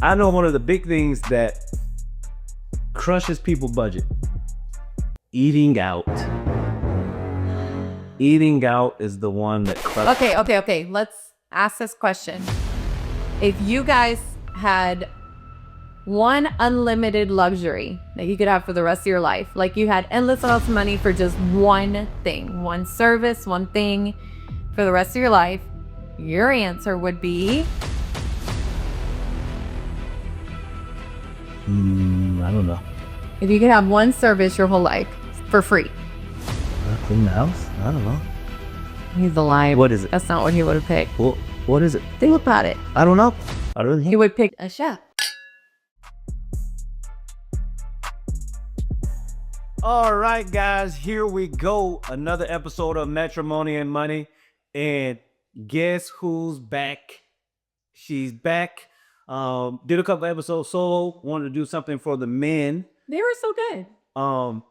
I know one of the big things that crushes people's budget. Eating out. Eating out is the one that crushes. Okay. Let's ask this question. If you guys had one unlimited luxury that you could have for the rest of your life, like you had endless amounts of money for just one thing, one service, one thing for the rest of your life, your answer would be? I don't know. If you could have one service your whole life for free. Clean the house? I don't know. He's alive. What is it? That's not what he would have picked. Well, what is it? Think about it. I don't know. I don't He know. would pick a chef. All right, guys, here we go. Another episode of Matrimony and Money. And guess who's back? She's back. Did a couple episodes solo. Wanted to do something for the men. They were so good.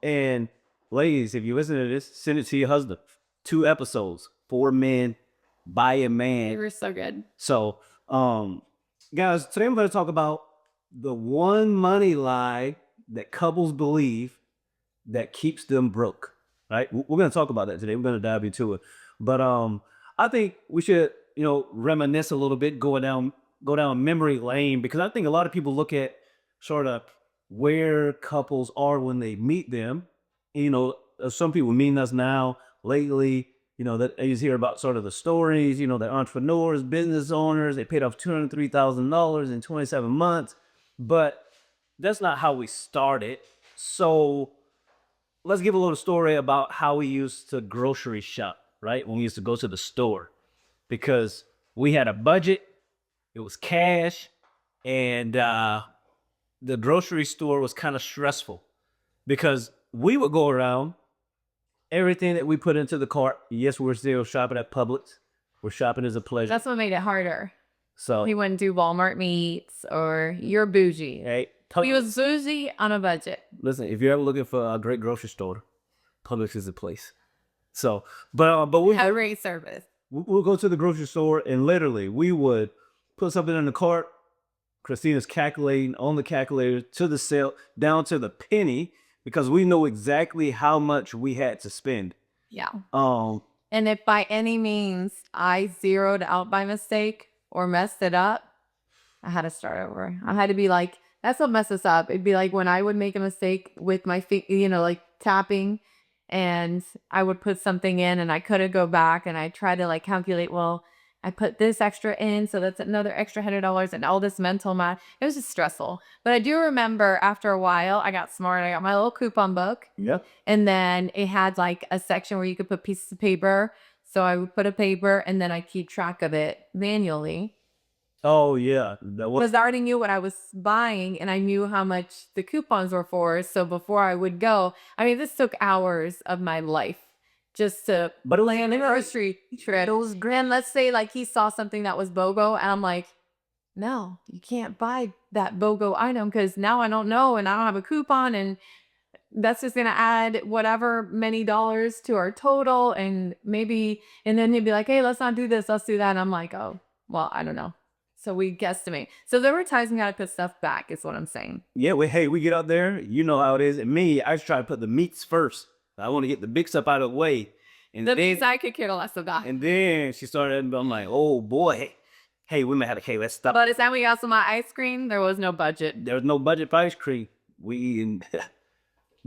And ladies, if you listen to this, send it to your husband. 2 episodes, 4 men, by a They man. were so good. So, guys, today I'm going to talk about the one money lie that couples believe that keeps them broke. Right? We're going to talk about that today. We're going to dive into it. But I think we should, reminisce a little bit, go down memory lane, because I think a lot of people look at sort of where couples are when they meet them. Some people meeting us now lately, that I just hear about sort of the stories, they're entrepreneurs, business owners, they paid off $203,000 in 27 months, but that's not how we started. So let's give a little story about how we used to grocery shop, right? When we used to go to the store, because we had a budget, it was cash, and the grocery store was kind of stressful because we would go around everything that we put into the cart. Yes, we're still shopping at Publix. We're shopping as a pleasure. That's what made it harder. So He wouldn't do Walmart meats or you're bougie. hey, He was bougie on a budget. listen, if you're ever looking for a great grocery store, Publix is the place. So, but we Had great service. we'll go to the grocery store and literally we would put something in the cart. Christina's calculating on the calculator to the sale down to the penny because we know exactly how much we had to spend. Yeah. Um, And if by any means I zeroed out by mistake or messed it up, I had to start over. I had to be like, that's what messed us up. It'd be like when I would make a mistake with my feet, like tapping, and I would put something in and I couldn't go back, and I tried to like calculate, well, I put this extra in, so that's another extra $100 and all this mental math. It was just stressful. But I do remember after a while, I got smart. I got my little coupon book. yeah. And then it had like a section where you could put pieces of paper. So I would put a paper and then I keep track of it manually. Oh yeah. That was Because I already knew what I was buying and I knew how much the coupons were for. So before I would go, this took hours of my life just to But it was plan a grocery trip. It was grand. Let's say like he saw something that was BOGO and I'm like, no, you can't buy that BOGO item because now I don't know and I don't have a coupon, and that's just going to add whatever many dollars to our total. And then he'd be like, hey, let's not do this. Let's do that. And I'm like, oh, well, I don't know. So we guesstimate. So there were times we got to put stuff back is what I'm saying. yeah. We get out there. You know how it is. And me, I just try to put the meats first. I want to get the big stuff out of the way. And The then, piece I could care less about. and then she started. And I'm like, oh boy, hey, we may have to. Hey, let's stop. But by the time we got some ice cream, there was no budget. There was no budget for ice cream. We eating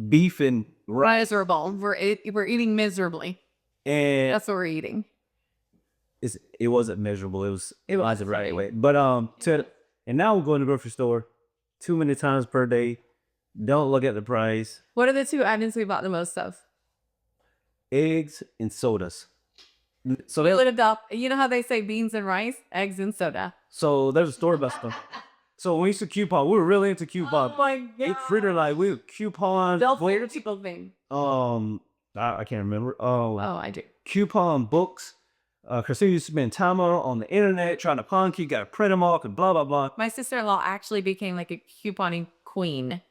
beef and rice. Miserable. We're eating miserably. And That's what we're eating. it wasn't measurable. It was the right funny. way. But and now we're going to the grocery store too many times per day. Don't look at the price. What are the 2 items we bought the most of? Eggs and sodas. So Split it up. You know how they say beans and rice, eggs and soda. So there's a story about stuff. So when we used to coupon, we were really into coupon. Oh my We god. treated like we would coupon. They'll flavor people thing. I can't remember. Oh, I do. Coupon books. Christina used to spend time on the internet trying to pawn key, got to print them off and blah blah blah. My sister-in-law actually became like a couponing queen.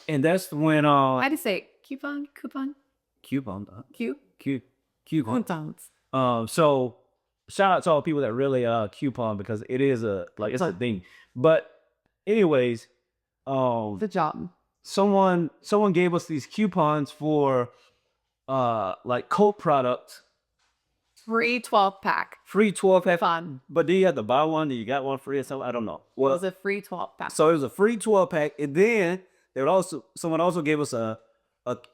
And that's when I had to say coupon. coupon. Coupons. So shout out to all people that really coupon, because it is it's a thing. But anyways, Good job. someone gave us these coupons for like Coke products, Free 12-pack. free 12-pack. Fun. But then you have to buy one, then you got one free or something. I don't know. It was a free 12-pack. So it was a free 12-pack, and then someone also gave us a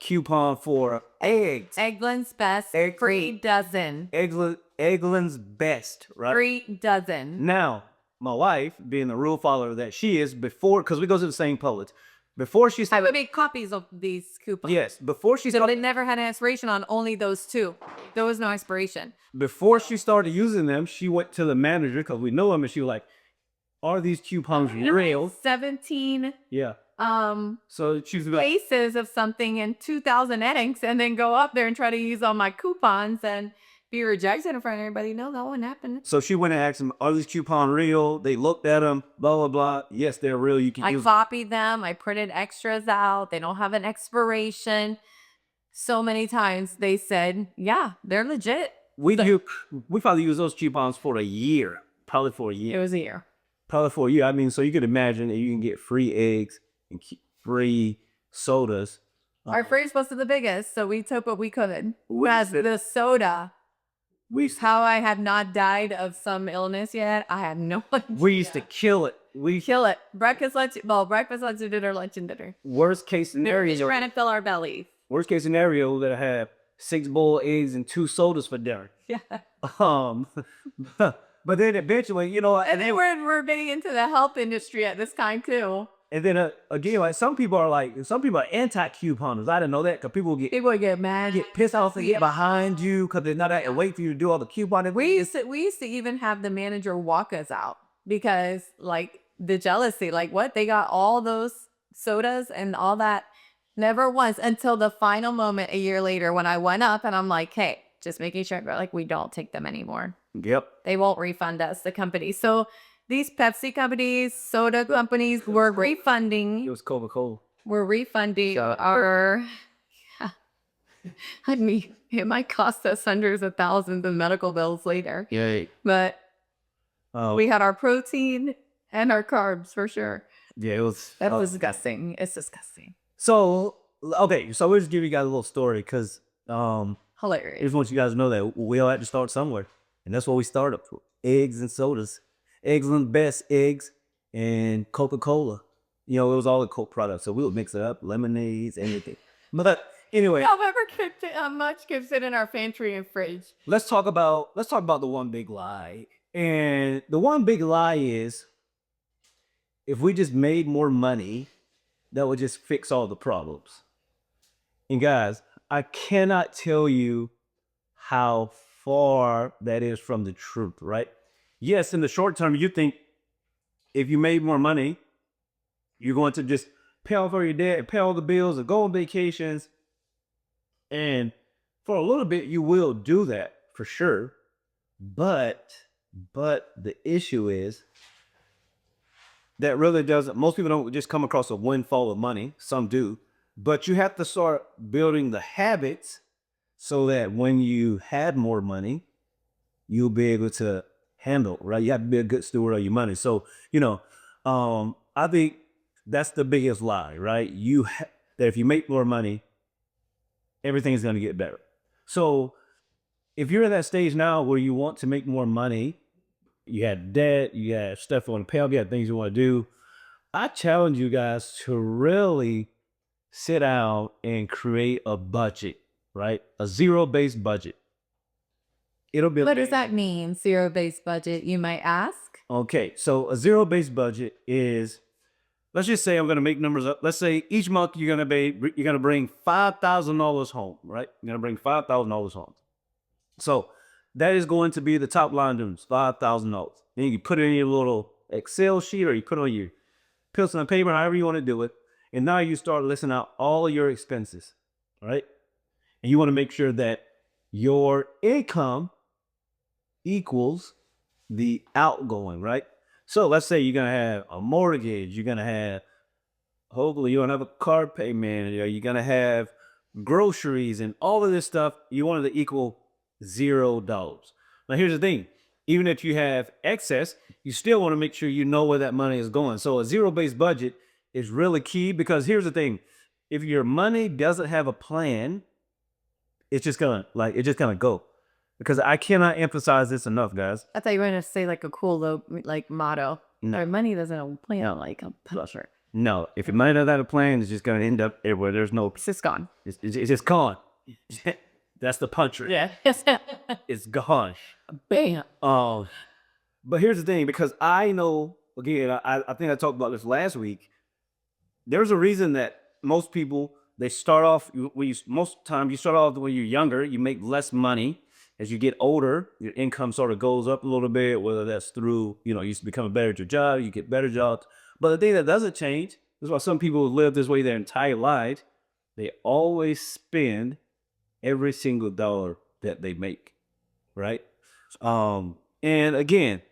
coupon for eggs. Eggland's Best. Free dozen. Eggland's Best, right? Free dozen. Now, my wife, being the rule follower that she is, because we go to the same Publix, before she I started, would make copies of these coupons. yes, before she So started, they never had an expiration on only those two. There was no expiration. before she started using them, she went to the manager because we know him, and she was like, "Are these coupons real?" 17 Yeah. So she was like, cases of something in 2,000 eggs, and then go up there and try to use all my coupons and be rejected in front of everybody. No, that wouldn't happen. so she went and asked them, "Are these coupons real?" They looked at them, blah blah blah. Yes, they're real. You can I use them. copied them. I printed extras out. They don't have an expiration. So many times they said, yeah, they're legit. We probably use those coupons for a year, probably for a year. It was a year. Probably for a year. I mean, so you could imagine that you can get free eggs and free sodas. Our fridge wasn't the biggest, so we took what we could. We As said- the soda, We used to, how I have not died of some illness yet, I have no idea. we used to kill it. We Kill it. Breakfast, lunch, dinner, lunch, and dinner. worst case We're scenario. just trying to fill our belly. Worst case scenario that I have 6 boiled eggs and 2 sodas for dinner. Yeah. But then eventually, you know, And then we're getting into the health industry at this time too. and then again, like some people are anti-couponers. I didn't know that because people People get mad. get pissed off and get behind you because they're not at and wait for you to do all the couponing. We used to even have the manager walk us out because like the jealousy, like what they got all those sodas and all that. Never once until the final moment a year later when I went up and I'm like, hey, just making sure, but like we don't take them anymore. Yep. They won't refund us, the company. So these Pepsi companies, soda companies were It refunding. was Coca-Cola. We're refunding our. I mean, it might cost us hundreds of thousands of medical bills later. Yay. But Oh, we had our protein and our carbs for sure. yeah, it was. That was disgusting. It's disgusting. So, okay, so we'll just give you guys a little story because I Hilarious. just want you guys to know that we all had to start somewhere. And that's what we started with. Eggs and sodas. Eggland's Best eggs and Coca-Cola. You know, it was all the Coke products. So we would mix it up, lemonades, anything. But anyway, However, how much keeps it in our pantry and fridge? let's talk about the one big lie. And the one big lie is if we just made more money, that would just fix all the problems. And guys, I cannot tell you how far that is from the truth, right? Yes, in the short term, you think if you made more money, you're going to just pay off all your debt and pay all the bills and go on vacations. And for a little bit, you will do that for sure. But the issue is that really doesn't, most people don't just come across a windfall of money. Some do. But you have to start building the habits so that when you had more money, you'll be able to handle, right? You have to be a good steward of your money. So, you know, I think that's the biggest lie, right? That if you make more money, everything's going to get better. So if you're at that stage now where you want to make more money, you had debt, you had stuff you want to pay off, you had things you want to do, I challenge you guys to really sit down and create a budget, right? A zero-based budget. It'll be What does that mean? Zero-based budget, you might ask? Okay, so a zero-based budget is, let's just say I'm going to make numbers up. Let's say each month you're going to bring $5,000 home, right? You're going to bring $5,000 home. So that is going to be the top line numbers, $5,000. Then you can put it in your little Excel sheet or you put it on your pencil and paper, however you want to do it. And now you start listing out all of your expenses, right? And you want to make sure that your income equals the outgoing, right? So let's say you're going to have a mortgage, you're going to have, hopefully you don't have a car payment, or you're going to have groceries and all of this stuff. You want it to equal $0. Now here's the thing. even if you have excess, you still want to make sure you know where that money is going. So a zero-based budget is really key, because here's the thing. If your money doesn't have a plan, it's just gonna go. Because I cannot emphasize this enough, guys. I thought you were going to say like a cool low, like motto. No. Our money doesn't have a plan, like a pusher. No, if your money doesn't have a plan, it's just gonna end up everywhere. There's no. It's just gone. It's just gone. That's the puncher. Yeah. It's gone. Bam. But here's the thing, because I know, again, I think I talked about this last week. There's a reason that most people, they start off, most time you start off when you're younger, you make less money. As you get older, your income sort of goes up a little bit, whether that's through, you become better at your job, you get better jobs. But the thing that doesn't change, this is why some people live this way their entire lives, they always spend every single dollar that they make, right? And again,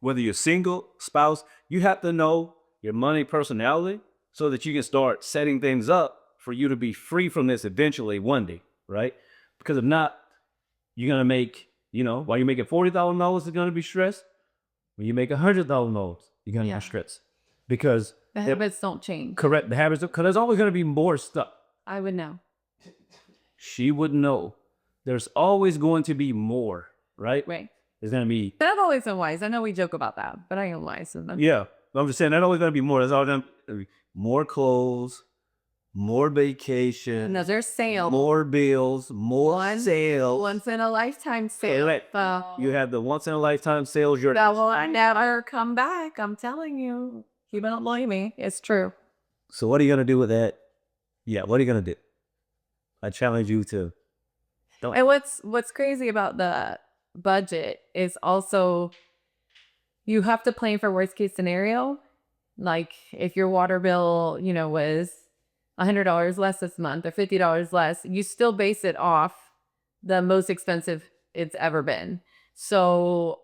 whether you're single, spouse, you have to know your money personality so that you can start setting things up for you to be free from this eventually one day, right? Because if not, you're going to make, while you're making $40,000, you're going to be stressed. When you make $100,000, you're going to be stressed. Because the habits don't change. Correct. The habits, because there's always going to be more stuff. I would know. She would know. There's always going to be more, right? Right. There's going to be. But I've always been wise. I know we joke about that, but I am wise. Yeah. I'm just saying, there's always going to be more. There's always going to be more clothes, more vacation. No, there's sales. More bills, more sales. Once in a lifetime sale. You have the once in a lifetime sales. That will never come back. I'm telling you. You don't believe me. It's true. So what are you going to do with that? Yeah, what are you going to do? I challenge you to. Don't. And what's crazy about the budget is also you have to plan for worst case scenario. Like if your water bill, was $100 less this month or $50 less, you still base it off the most expensive it's ever been. So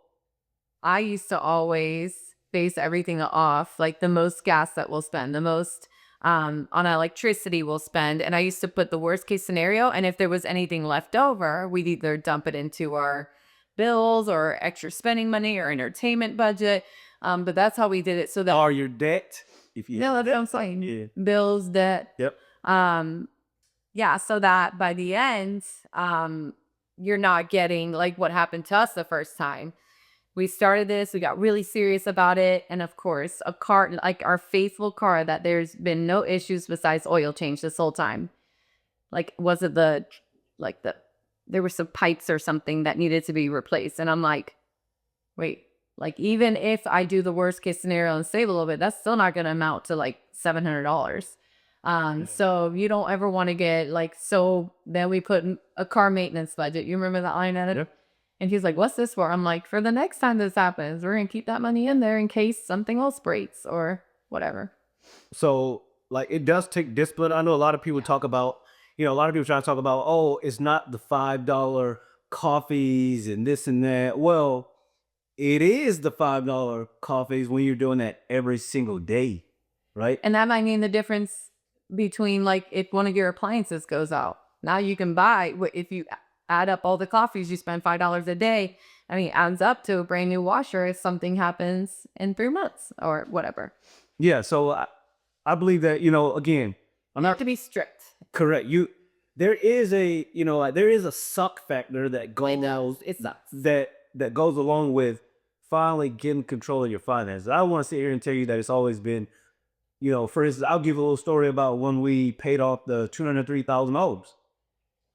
I used to always base everything off like the most gas that we'll spend, the most on electricity we'll spend. And I used to put the worst case scenario. And if there was anything left over, we'd either dump it into our bills or extra spending money or entertainment budget. But that's how we did it. So that or your debt. No, that's what I'm saying. Yeah. Bills, debt. Yep. So that by the end, you're not getting like what happened to us the first time. We started this, we got really serious about it. And of course, a car, like our faithful car that there's been no issues besides oil change this whole time. Like, was it there were some pipes or something that needed to be replaced. And I'm like, wait, like even if I do the worst case scenario and save a little bit, that's still not going to amount to like $700. So you don't ever want to get so then we put a car maintenance budget. You remember that line at it? Yep. And he's like, what's this for? I'm like, for the next time this happens, we're going to keep that money in there in case something else breaks or whatever. So it does take discipline. I know a lot of people talk about, a lot of people try to talk about, oh, it's not the $5 coffees and this and that. Well, it is the $5 coffees when you're doing that every single day, right? And that might mean the difference between if one of your appliances goes out. Now you can buy, if you add up all the coffees you spend $5 a day, it adds up to a brand new washer if something happens in 3 months or whatever. Yeah, so I believe that, again, I'm not to be strict. Correct. There is a suck factor that goes It sucks. that goes along with finally getting control of your finances. I want to sit here and tell you that it's always been, for instance, I'll give a little story about when we paid off the $203,000,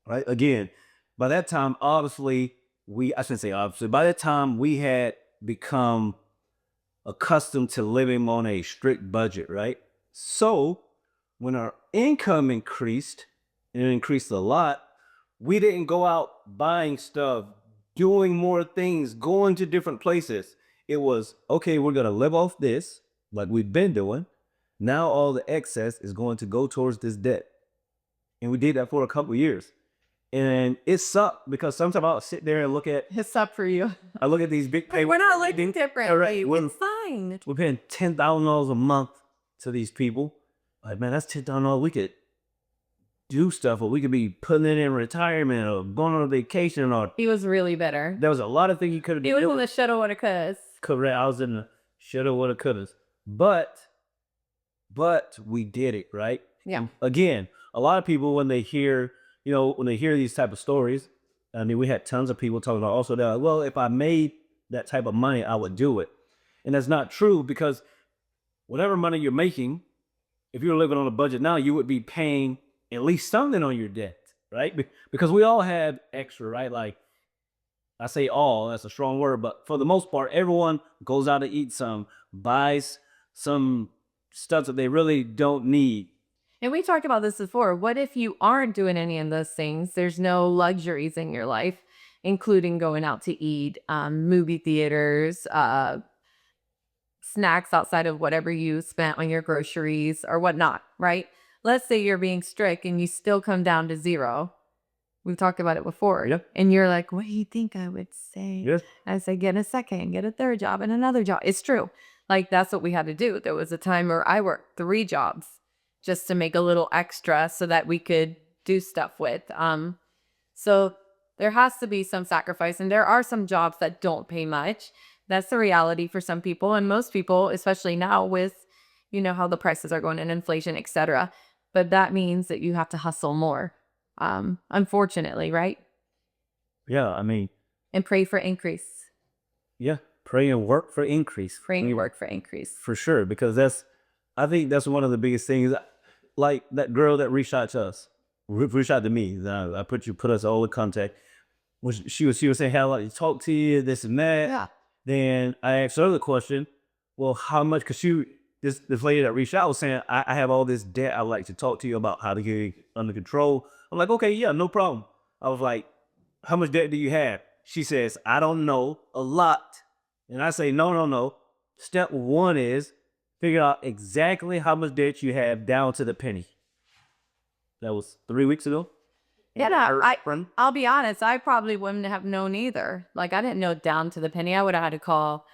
right? Again, by that time, obviously, by that time we had become accustomed to living on a strict budget, right? So when our income increased, and it increased a lot, we didn't go out buying stuff, doing more things, going to different places. It was, okay, we're going to live off this like we've been doing. Now all the excess is going to go towards this debt. And we did that for a couple of years. And it sucked because sometimes I'll sit there and look at. It's up for you. I look at these big payments. We're not looking different. Right. It's fine. We're paying $10,000 a month to these people. Like, man, that's $10,000 we could do stuff, or we could be putting it in retirement, or going on a vacation, or He was really bitter. there was a lot of things you could have He was in the shoulda, woulda, couldas. correct. I was in the shoulda, woulda, couldas, but we did it, right? Yeah. Again, a lot of people when they hear, when they hear these type of stories, I mean, we had tons of people talking about also that, well, if I made that type of money, I would do it. And that's not true, because whatever money you're making, if you're living on a budget now, you would be paying at least something on your debt, right? Because we all have extra, right? Like, I say all, that's a strong word, but for the most part, everyone goes out to eat some, buys some stuff that they really don't need. And we talked about this before. What if you aren't doing any of those things? There's no luxuries in your life, including going out to eat, movie theaters, snacks outside of whatever you spent on your groceries or whatnot, right? Let's say you're being strict and you still come down to zero. We've talked about it before. Yep. And you're like, what do you think I would say? Yes. I say, get a second, get a third job and another job. It's true. Like, that's what we had to do. There was a time where I worked 3 jobs just to make a little extra so that we could do stuff with. So there has to be some sacrifice, and there are some jobs that don't pay much. That's the reality for some people, and most people, especially now with, how the prices are going and inflation, etc. But that means that you have to hustle more, unfortunately, right? Yeah, I mean, And pray for increase. yeah, pray and work for increase. Pray and work for increase. For sure, because I think that's one of the biggest things. Like that girl that reached out to us, reached out to me. I put us all in contact. She was saying, how I like to talk to you, this and that. Yeah. Then I asked her the question, well, how much? Because this lady that reached out was saying, I have all this debt. I'd like to talk to you about how to get it under control. I'm like, okay, yeah, no problem. I was like, how much debt do you have? She says, I don't know, a lot. And I say, no. Step 1 is figure out exactly how much debt you have down to the penny. That was 3 weeks ago. Yeah, I'll be honest, I probably wouldn't have known either. Like, I didn't know down to the penny. I would have had to call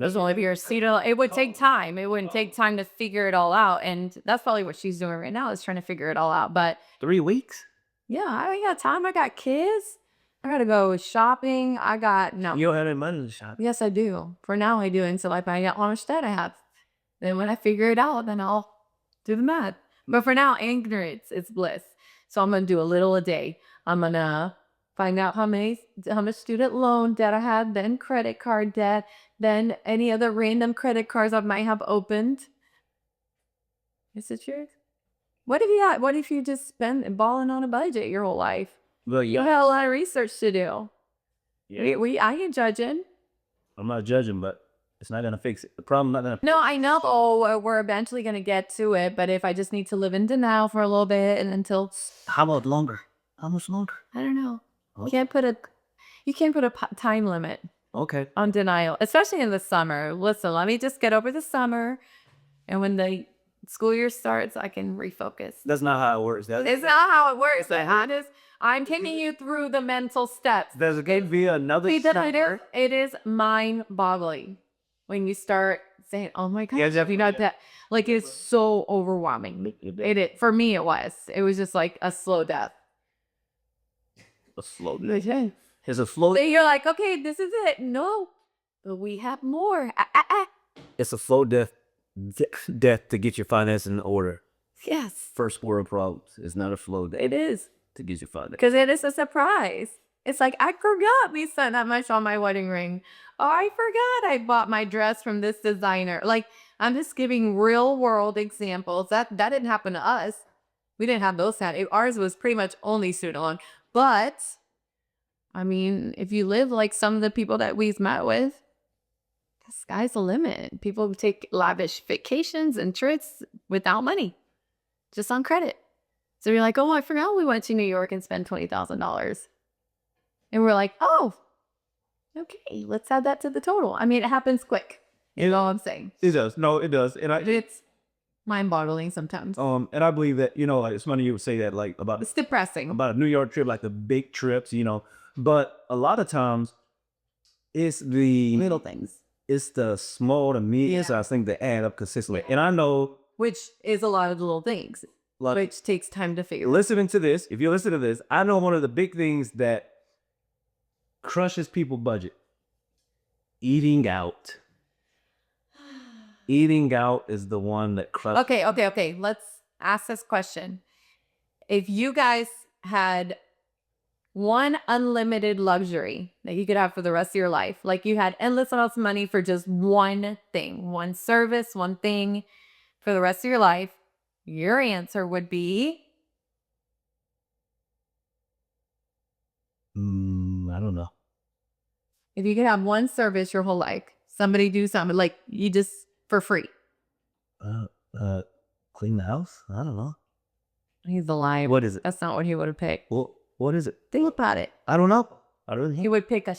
Olivia Cedar. It would take time. It wouldn't take time to figure it all out. And that's probably what she's doing right now, is trying to figure it all out. But 3 weeks? yeah, I ain't got time. I got kids. I got to go shopping. No. You don't have any money to shop. Yes, I do. For now, I do until I find out how much debt I have. Then when I figure it out, then I'll do the math. But for now, ignorance is bliss. So I'm going to do a little a day. I'm going to find out how much student loan debt I have, then credit card debt, then any other random credit cards I might have opened. Is it true? What if you just spend balling on a budget your whole life? Well, You yeah. have a lot of research to do. Yeah. I ain't judging. I'm not judging, but it's not going to fix it. The problem not going to. No, I know we're eventually going to get to it, but if I just need to live in denial for a little bit and until, How about longer? How much longer? I don't know. Okay. You can't put a time limit Okay. on denial, especially in the summer. Listen, let me just get over the summer, and when the school year starts, I can refocus. That's not how it works. It's not how it works. I'm taking you through the mental steps. There's going to be another summer. It is mind-boggling when you start saying, "Oh my God, Yeah, you know that." Like, it's so overwhelming. For me, it was. It was just like a slow death. A slow death. It's a slow. Then you're like, okay, this is it. No, but we have more. It's a slow death to get your finances in order. Yes, First world problems. It's not a slow death it is. to get your finances. Because it is a surprise. It's like, I forgot we spent that much on my wedding ring. Oh, I forgot I bought my dress from this designer. Like, I'm just giving real world examples. That didn't happen to us. We didn't have those kind. Ours was pretty much only student loan. But, I mean, if you live like some of the people that we've met with, the sky's the limit. People take lavish vacations and trips without money, just on credit. So you're like, oh, I forgot we went to New York and spent $20,000. And we're like, oh, okay, let's add that to the total. I mean, it happens quick. You know what I'm saying? It does. No, it does. And It's mind-boggling sometimes. and I believe that, like, it's funny you would say that, like, It's depressing. about a New York trip, like the big trips, but a lot of times it's the Little things. it's the small to medium size thing that add up consistently. And I know, Which is a lot of little things. Like, which takes time to figure out. listening to this, if you listen to this, I know one of the big things that crushes people's budget: eating out. Eating out is the one that crushes. Okay. Let's ask this question. If you guys had one unlimited luxury that you could have for the rest of your life, like you had endless amounts of money for just one thing, one service, one thing for the rest of your life, your answer would be? I don't know. If you could have one service your whole life, somebody do something like you just for free. Clean the house? I don't know. He's a liar. What is it? That's not what he would have picked. Well, what is it? Think about it. I don't know. I don't He know. would pick a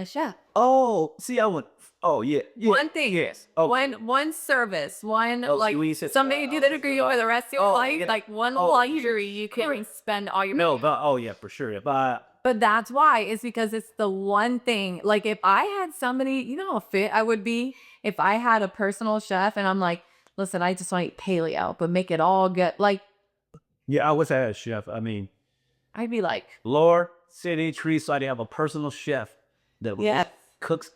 chef. Oh, see, I went. Oh, yeah. One thing. Yes. Oh, One service. One when you said somebody do that for you or the rest of your life. yeah. Like one Oh. luxury you can spend all your no, but oh yeah, for sure. If I But that's why. It's because it's the one thing. Like if I had somebody, you know how fit I would be if I had a personal chef and I'm like, listen, I just want to eat paleo, but make it all good. Like I was a chef. I mean, I'd be like, Lord, city tree, so I have a personal chef that yes. cooks.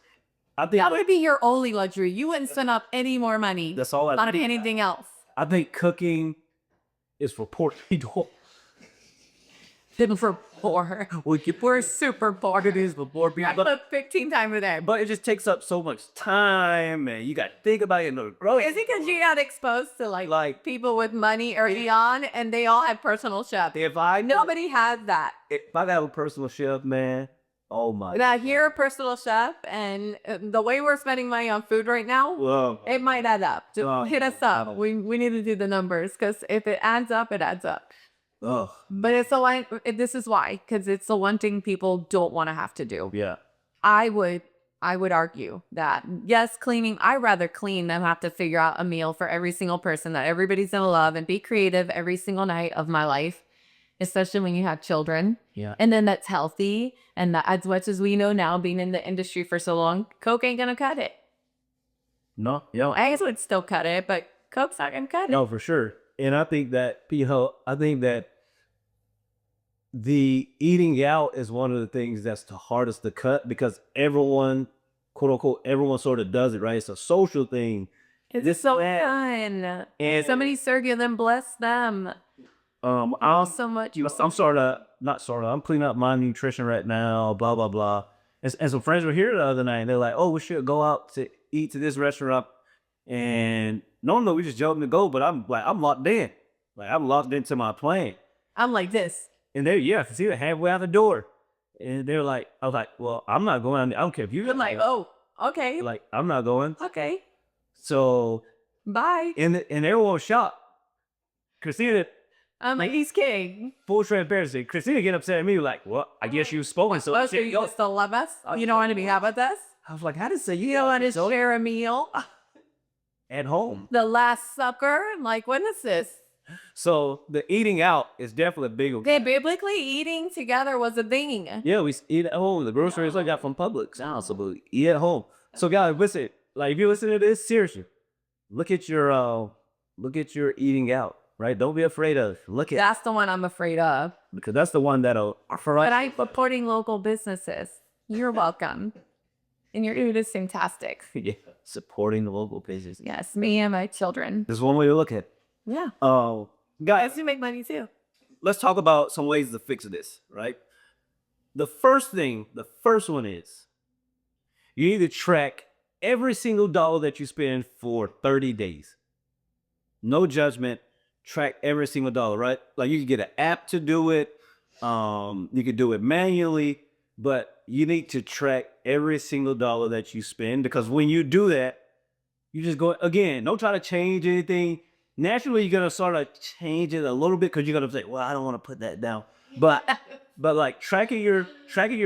I think That would be your only luxury. You wouldn't spend up any more money that's all. on anything else. I think cooking is for poor people. For poor. We're super poor. It is for poor people. I put 15 times a day. But it just takes up so much time, and you got to think about it. Bro, Is it because you got exposed to like people with money early on and they all have personal chefs? Nobody has that. if I got a personal chef, man, oh my. Now, you're a personal chef, and the way we're spending money on food right now, Well, it might add up. Just Oh. hit us up. We need to do the numbers because if it adds up, it adds up. oh But it's the one. This is why, because it's the one thing people don't want to have to do. yeah. I would argue that yes, cleaning. I'd rather clean than have to figure out a meal for every single person that everybody's gonna love and be creative every single night of my life, especially when you have children. Yeah. And then that's healthy. And that, as much as we know now, being in the industry for so long, Coke ain't gonna cut it. No, yeah. Eggs would still cut it, but Coke's not gonna cut it. No, for sure. And I think that the eating out is one of the things that's the hardest to cut because everyone, quote unquote, everyone sort of does it, right? It's a social thing. It's This so that. fun. And Somebody serve you, then bless them. I'm So much. I'm cleaning up my nutrition right now, blah, blah, blah. And some friends were here the other night and they're like, oh, we should go out to eat to this restaurant. And normally we just jump and go, but I'm locked in. Like I'm locked into my plan. I'm like this. And I can see it halfway out the door. And they're like, I was like, well, I'm not going. I don't care if you're I'm like, oh, okay. like, I'm not going. Okay. So, Bye. and everyone was shocked. Christina, I'm like, he's king. full transparency, Christina get upset at me like, well, I guess you've spoken. So Oh, so you still love us? You don't want to be how about this? I was like, how did say You don't want to share a meal? at home? The Last Supper? Like, what is this? So the eating out is definitely a big one. Okay, biblically, eating together was a thing. Yeah, we eat at home. The groceries I got from Publix. So we eat at home. So guys, listen, like if you listen to this, seriously, look at your eating out, right? Don't be afraid of it. Look at That's the one I'm afraid of. because that's the one that'll But I'm supporting local businesses. You're welcome. And your food is fantastic. yeah, supporting the local business. Yes, me and my children. There's one way to look at it. Yeah. Guys, We make money too. let's talk about some ways to fix this, right? The first one is you need to track every single dollar that you spend for 30 days. No judgment. Track every single dollar, right? Like you can get an app to do it. You can do it manually, but you need to track every single dollar that you spend because when you do that, you just go again. Don't try to change anything. Naturally, you're gonna sort of change it a little bit because you're gonna say, "Well, I don't want to put that down." But like tracking your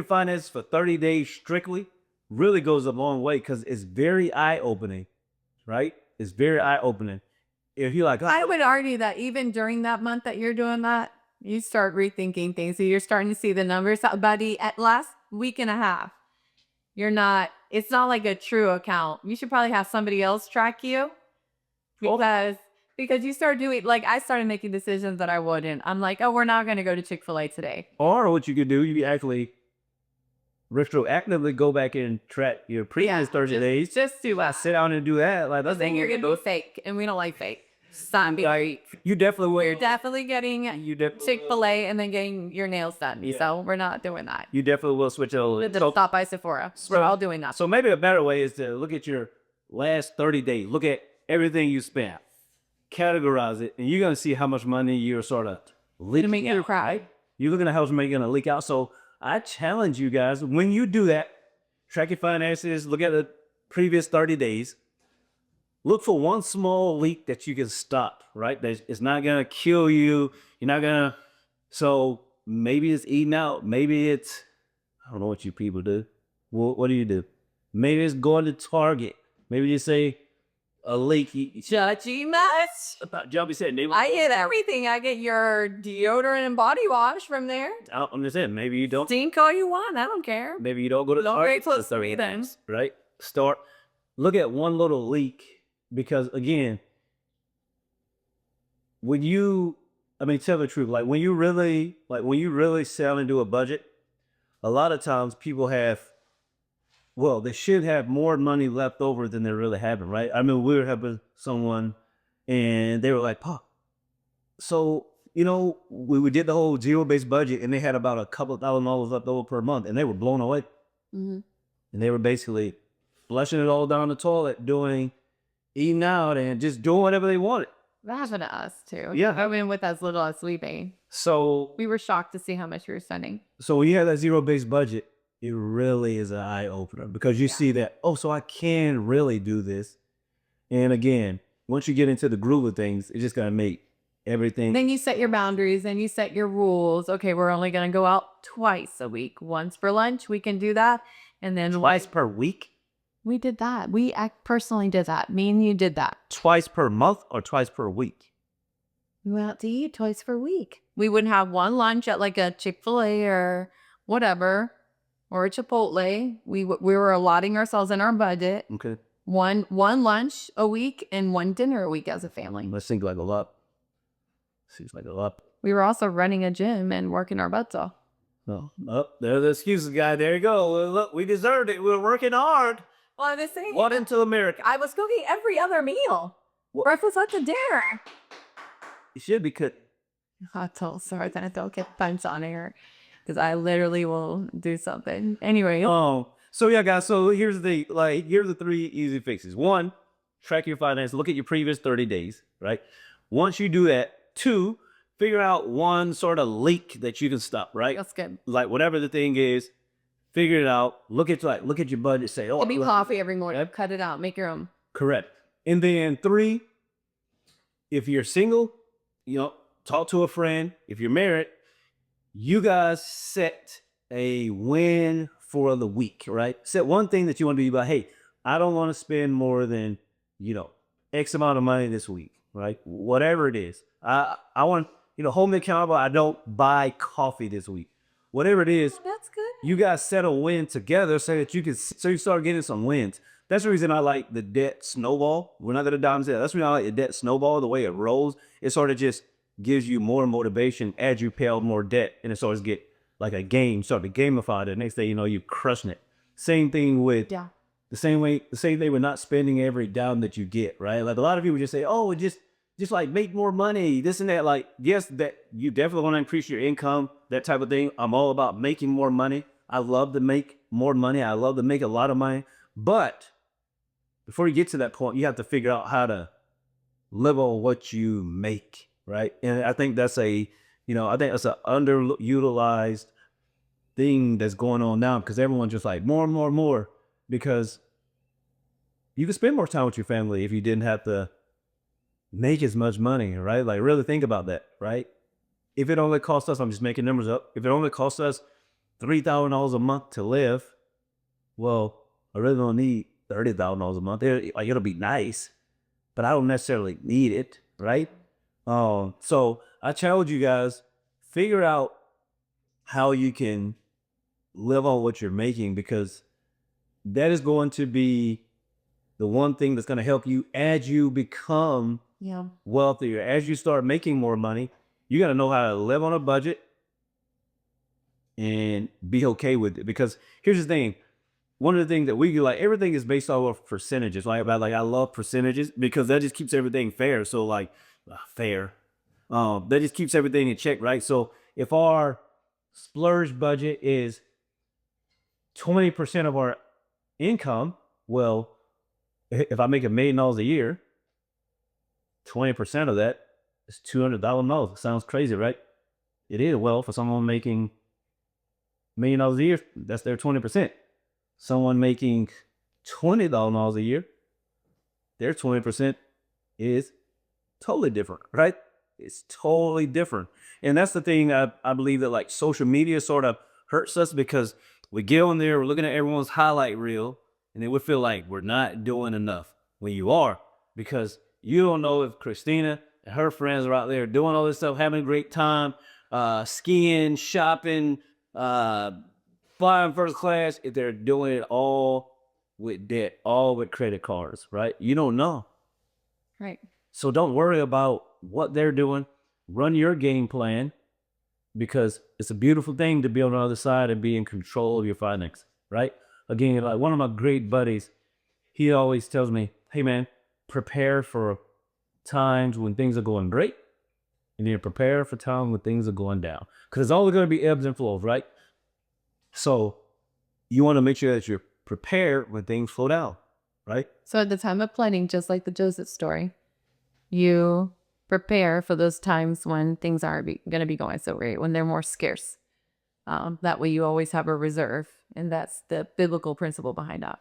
finances for 30 days strictly really goes a long way because it's very eye opening, right? It's very eye opening. If you're like, oh, I would argue that even during that month that you're doing that, you start rethinking things. So you're starting to see the numbers. About at last week and a half, it's not like a true account. You should probably have somebody else track you because Because you start doing, like, I started making decisions that I wouldn't. I'm like, oh, we're not going to go to Chick-fil-A today. Or what you could do, you could actually retroactively go back and track your previous 30 days. Just do us. Sit down and do that. Like that's Then you're going to be fake, and we don't like fake. Stop. you definitely will. You're definitely getting Chick-fil-A and then getting your nails done. Yeah. So we're not doing that. You definitely will switch it over. Stop by Sephora. We're all doing that. So maybe a better way is to look at your last 30 days. Look at everything you spent. Categorize it, and you're gonna see how much money you're sort of leaking make you cry. You're looking at how much money you're gonna leak out. So I challenge you guys, when you do that, track your finances, look at the previous 30 days, look for one small leak that you can stop, right? It's not gonna kill you. You're not gonna, so maybe it's eating out. Maybe it's, I don't know what you people do. What do you do? Maybe it's going to Target. Maybe you say, a leak. Judgy much? Jumpy said, I get everything. I get your deodorant and body wash from there. I'm just saying, maybe you don't. Stink all you want. I don't care. Maybe you don't go to Target. Close to me then. Right? Look at one little leak, because again, tell the truth. Like when you really sell and do a budget, a lot of times people they should have more money left over than they're really having, right? I mean, we were helping someone and they were like, "Pop, so, we did the whole zero-based budget and they had about a couple $1,000s left over per month," and they were blown away. Mm-hmm. And they were basically flushing it all down the toilet, eating out and just doing whatever they wanted. That happened to us too. Yeah. I mean, with as little as we made. So we were shocked to see how much we were spending. So when you have that zero-based budget, it really is an eye-opener, because you see that, so I can really do this. And again, once you get into the groove of things, it's just going to make everything. Then you set your boundaries and you set your rules. Okay, we're only going to go out twice a week. Once for lunch, we can do that. And then twice per week? We did that. We personally did that. Me and you did that. Twice per month or twice per week? We went out to eat twice per week. We would have one lunch at like a Chick-fil-A or whatever, or a Chipotle. We were allotting ourselves in our budget. Okay. One lunch a week and one dinner a week as a family. That seems like a lot. Seems like a lot. We were also running a gym and working our butts off. There's the excuses, guy. There you go. Well, look, we deserved it. We were working hard. Well, I'm just saying. What into America? I was cooking every other meal. Breakfast, lunch, and dinner. You should be cooking. Sorry, then I don't get punched on air, because I literally will do something. Anyway. So yeah, guys. So here's the here's the 3 easy fixes. 1, track your finances. Look at your previous 30 days. Right. Once you do that, 2, figure out one sort of leak that you can stop. Right. That's good. Like whatever the thing is, figure it out. Look at your budget. Say, give me coffee every morning. Yep. Cut it out. Make your own. Correct. And then 3, if you're single, talk to a friend. If you're married, you guys set a win for the week, right? Set one thing that you want to be about. Hey, I don't want to spend more than, X amount of money this week, right? Whatever it is. I want, hold me accountable. I don't buy coffee this week. Whatever it is. That's good. You guys set a win together so that you start getting some wins. That's the reason I like the debt snowball. We're not going to dive into that. That's the reason I like the debt snowball, the way it rolls. It sort of just gives you more motivation as you pay out more debt, and it sort of get like a game, sort of gamified. The next day, you're crushing it. Same thing with the same thing with not spending every dime that you get, right? Like a lot of people just say, "Oh, just like make more money, this and that." Like, yes, that you definitely want to increase your income, that type of thing. I'm all about making more money. I love to make more money. I love to make a lot of money. But before you get to that point, you have to figure out how to live on what you make, right? And I think that's an underutilized thing that's going on now, because everyone's just like more and more and more, because you could spend more time with your family if you didn't have to make as much money, right? Like really think about that, right? If it only costs us, I'm just making numbers up, if it only costs us $3,000 a month to live, well, I really don't need $30,000 a month. It'll be nice, but I don't necessarily need it, right? So I challenge you guys, figure out how you can live on what you're making, because that is going to be the one thing that's going to help you as you become Yeah. wealthier. As you start making more money, you got to know how to live on a budget and be okay with it. Because here's the thing. One of the things that we do, like everything is based off of percentages. Like I love percentages because that just keeps everything fair. So like fair. That just keeps everything in check, right? So if our splurge budget is 20% of our income, well, if I make $1 million a year, 20% of that is $200,000. It sounds crazy, right? It is. Well, for someone making $1 million a year, that's their 20%. Someone making $20,000 a year, their 20% is totally different, right? It's totally different. And that's the thing I believe that like social media sort of hurts us because we get on there, we're looking at everyone's highlight reel, and then we feel like we're not doing enough when you are, because you don't know if Christina and her friends are out there doing all this stuff, having a great time, skiing, shopping, flying first class, if they're doing it all with debt, all with credit cards, right? You don't know. Right. So don't worry about what they're doing. Run your game plan, because it's a beautiful thing to be on the other side and be in control of your finances, right? Again, like one of my great buddies, he always tells me, hey man, prepare for times when things are going great, and then prepare for times when things are going down. Because it's always going to be ebbs and flows, right? So you want to make sure that you're prepared when things slow down, right? So at the time of planning, just like the Joseph story, you prepare for those times when things aren't going to be going so great, when they're more scarce. That way you always have a reserve. And that's the biblical principle behind that.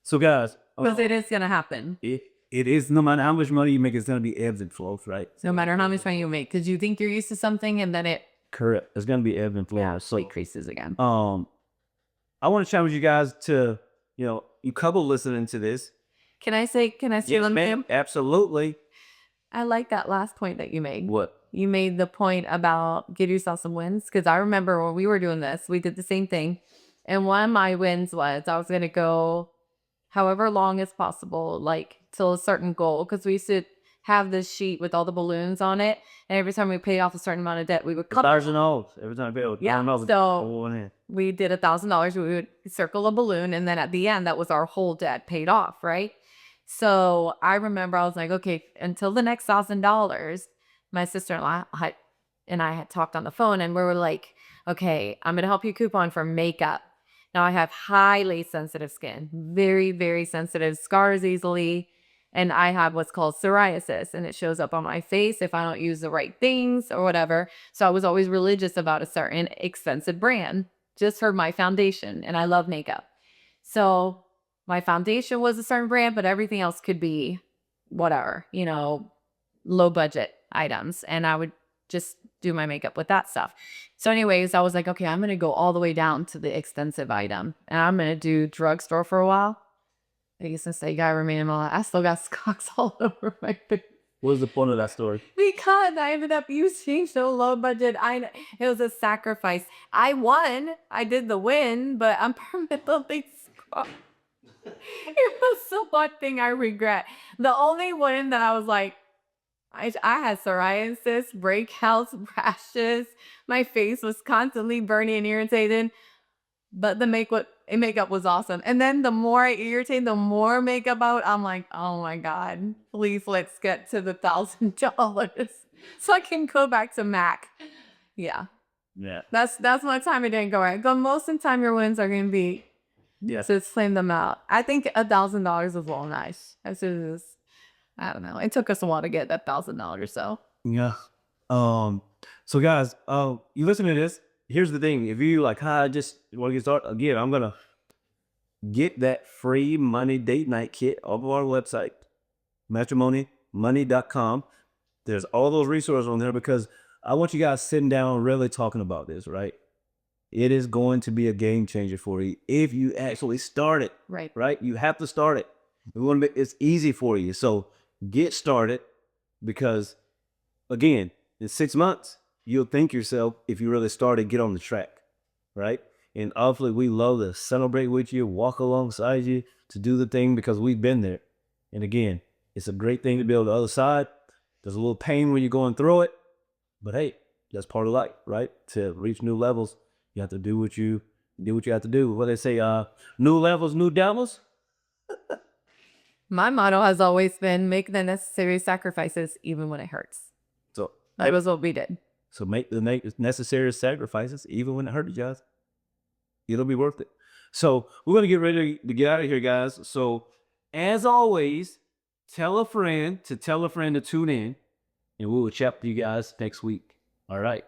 So guys, Because it is going to happen. it is, no matter how much money you make, it's going to be ebbs and flows, right? No matter how much money you make. Because you think you're used to something and then it Correct. It's going to be ebbs and flows. So decreases again. I want to challenge you guys to, you couple listening to this. Can I say Yes, ma'am. Absolutely. I like that last point that you made. What? You made the point about give yourself some wins. Because I remember when we were doing this, we did the same thing. And one of my wins was I was going to go however long as possible, like till a certain goal. Because we used to have this sheet with all the balloons on it. And every time we paid off a certain amount of debt, we would cut $1,000 every time I paid. Yeah. So we did $1,000. We would circle a balloon. And then at the end, that was our whole debt paid off, right? So I remember I was like, okay, until the next $1,000, my sister-in-law and I had talked on the phone, and we were like, okay, I'm going to help you coupon for makeup. Now I have highly sensitive skin, very, very sensitive, scars easily. And I have what's called psoriasis, and it shows up on my face if I don't use the right things or whatever. So I was always religious about a certain expensive brand just for my foundation. And I love makeup. So my foundation was a certain brand, but everything else could be whatever, low budget items. And I would just do my makeup with that stuff. So anyways, I was like, okay, I'm going to go all the way down to the expensive item. And I'm going to do drugstore for a while. I used to say, you gotta remain in my life. I still got scocks all over my face. What was the point of that story? Because I ended up using so low budget. It was a sacrifice. I won. I did the win, but I'm permanently scarred. It was the one thing I regret. The only one that I was like, I had psoriasis, breakouts, rashes. My face was constantly burning and irritated. But the makeup was awesome. And then the more I irritate, the more makeup I'm like, oh my God, please let's get to the $1,000 so I can go back to Mac. Yeah. Yeah. That's my time it didn't go right. But most of the time your wins are going to be, so claim them out. I think $1,000 is well nice. As soon as, I don't know. It took us a while to get that $1,000 so. Yeah. So guys, you listen to this. Here's the thing. If you like, I just want to get started, again, I'm going to get that free money date night kit off of our website, matrimonymoney.com. There's all those resources on there because I want you guys sitting down really talking about this, right? It is going to be a game changer for you if you actually start it. Right? You have to start it. We want to make it's easy for you. So get started, because again, in 6 months, you'll thank yourself if you really started, get on the track, right? And obviously we love to celebrate with you, walk alongside you to do the thing because we've been there. And again, It's a great thing to be on the other side. There's a little pain when you're going through it, but hey, that's part of life, right? To reach new levels, you have to do what you have to do. What they say, new levels, new devils. My motto has always been make the necessary sacrifices even when it hurts. So That was what we did. So make the necessary sacrifices, even when it hurts, guys. It'll be worth it. So we're gonna get ready to get out of here, guys. So as always, tell a friend to tune in, and we will chat with you guys next week. All right.